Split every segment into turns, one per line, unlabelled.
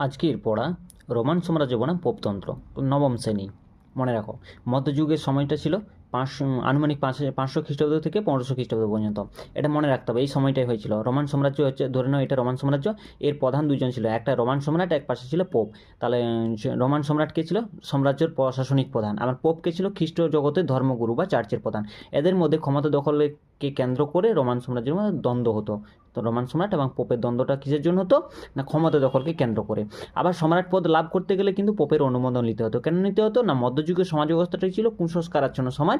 আজকের পড়া রোমান সাম্রাজ্য বনাম পোপতন্ত্র, নবম শ্রেণী। মনে রাখো, মধ্যযুগের সময়টা ছিল আনুমানিক 500 খ্রিস্টাব্দ থেকে 1500 খ্রিস্টাব্দ পর্যন্ত। এটা মনে রাখতে হবে, এই সময়টাই হয়েছিল। রোমান সাম্রাজ্য হচ্ছে, ধরে নাও এটা রোমান সাম্রাজ্য। এর প্রধান দুইজন ছিল, একটা রোমান সম্রাট, এক পাশে ছিল পোপ। তাহলে রোমান সম্রাট কে ছিল? সাম্রাজ্যের প্রশাসনিক প্রধান। আবার পোপ কে ছিল? খ্রিস্ট জগতের ধর্মগুরু বা চার্চের প্রধান। এদের মধ্যে ক্ষমতা দখলকে কেন্দ্র করে রোমান সাম্রাজ্যের মধ্যে দ্বন্দ্ব হতো। তো রোমান সম্রাট এবং পোপের দ্বন্দ্বটা কিসের জন্য হতো? না, ক্ষমতা দখলকে কেন্দ্র করে। আবার সম্রাট পদ লাভ করতে গেলে কিন্তু পোপের অনুমোদন নিতে হতো। কেন নিতে হতো? না, মধ্যযুগের সমাজ ব্যবস্থাটাই ছিল কুসংস্কারাচ্ছন্ন সমাজ।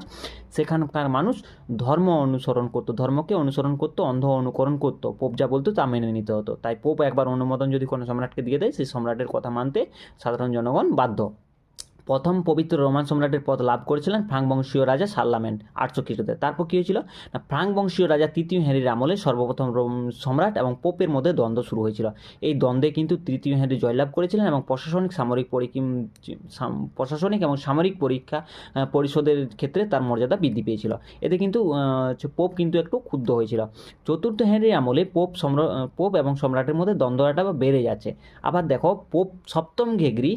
সেখানকার মানুষ ধর্ম অনুসরণ করতো, ধর্মকে অনুসরণ করতো, অন্ধ অনুকরণ করতো। পোপ যা বলতো তা মেনে নিতে হতো। তাই পোপ একবার অনুমোদন যদি কোনো সম্রাটকে দিয়ে দেয়, সেই সম্রাটের কথা মানতে সাধারণ জনগণ বাধ্য। প্রথম পবিত্র রোমান সম্রাটের পদ লাভ করেছিলেন ফ্রাঙ্ক বংশীয় রাজা শার্লামেন 800 খ্রিস্টাব্দে। তারপর কী হয়েছিল? না, ফ্রাঙ্ক বংশীয় রাজা তৃতীয় হেনরির আমলে সর্বপ্রথম রোম সম্রাট এবং পোপের মধ্যে দ্বন্দ্ব শুরু হয়েছিল। এই দ্বন্দ্বে কিন্তু তৃতীয় হেনরি জয়লাভ করেছিলেন এবং প্রশাসনিক এবং সামরিক পরীক্ষা পরিষদের ক্ষেত্রে তার মর্যাদা বৃদ্ধি পেয়েছিল। এতে কিন্তু পোপ কিন্তু একটু ক্ষুব্ধ হয়েছিল। চতুর্থ হেনরির আমলে পোপ এবং সম্রাটের মধ্যে দ্বন্দ্বটা বেড়ে যাচ্ছে। আবার দেখো, পোপ সপ্তম গ্রেগরি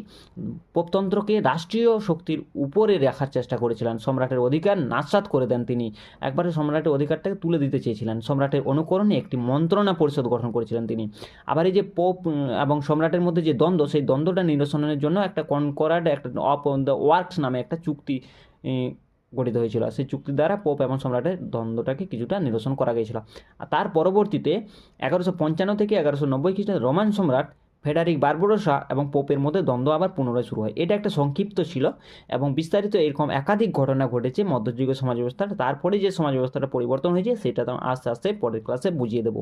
পোপতন্ত্রকে রাষ্ট্রীয় শক্তির উপরে রাখার চেষ্টা করেছিলেন। সম্রাটের অধিকার নাৎসাৎ করে দেন তিনি। একবারে সম্রাটের অধিকারটাকে তুলে দিতে চেয়েছিলেন। সম্রাটের অনুকরণে একটি মন্ত্রণা পরিষদ গঠন করেছিলেন তিনি। আবার এই যে পোপ এবং সম্রাটের মধ্যে যে দ্বন্দ্ব, সেই দ্বন্দ্বটা নিরসনের জন্য একটা কনকরার্ড, একটা অফ দ্য ওয়ার্কস নামে একটা চুক্তি গঠিত হয়েছিল। সেই চুক্তির দ্বারা পোপ এবং সম্রাটের দ্বন্দ্বটাকে কিছুটা নিরসন করা গিয়েছিল। আর তার পরবর্তীতে 1155 থেকে 1190 খ্রিস্টাব্দে রোমান সম্রাট ফেডারিক বারবারোসা এবং পোপের মধ্যে দ্বন্দ্ব আবার পুনরায় শুরু হয়। এটা একটা সংক্ষিপ্ত ছিল এবং বিস্তারিত এরকম একাধিক ঘটনা ঘটেছে মধ্যযুগীয় সমাজ ব্যবস্থার। তারপরে যে সমাজ ব্যবস্থাটা পরিবর্তন হয়েছে সেটা তো আস্তে আস্তে পরের ক্লাসে বুঝিয়ে দেবো।